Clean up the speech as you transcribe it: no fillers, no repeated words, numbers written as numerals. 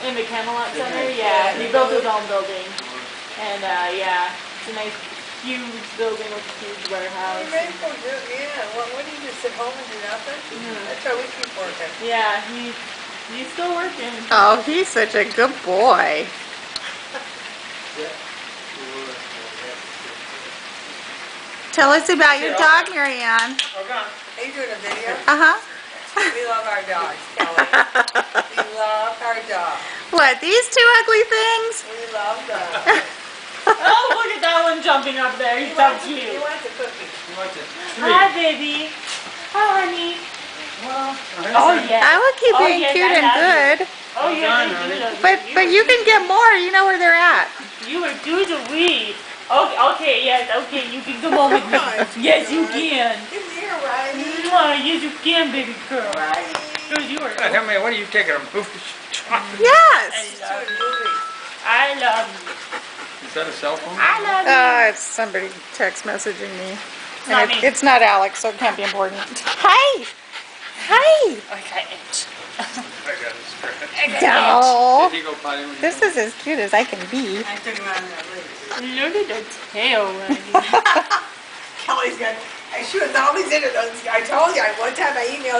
In the Camelot Center, yeah. He built his own building. And yeah, it's a nice, huge building with a huge warehouse. Yeah, what do you just sit home and do nothing? That's why we keep working. Yeah, he's still working. Oh, he's such a good boy. Tell us about your dog, Marianne. Are you doing a video? Uh-huh. We love our dogs, Kelly. We love our dogs. What, these two ugly things? We love them. Oh, look at that one jumping up there. He's so He cute. wants a cookie. Hi, baby. Hi, honey. Oh, yeah. I would keep being yes, cute I and love good. Oh, yeah. But you can get more. You know where they're at. You are too sweet. Okay, yes, okay, you can come home with me. Yes, you can. Come here, Riley. Mwah, yes, you can, baby girl. Riley. Because you are. Tell me, what are you taking a movie? Yes. I love you. Is that a cell phone? I love you. It's somebody text messaging me. not And me. it's not Alex, so it can't be important. Hi. Hi. Okay. I got it straight. Oh, Did he go potty when he this is as cute as I can be. I took him out of that leash. Look at the tail, Randy. Kelly's got, she was always in it. I told you, one time I emailed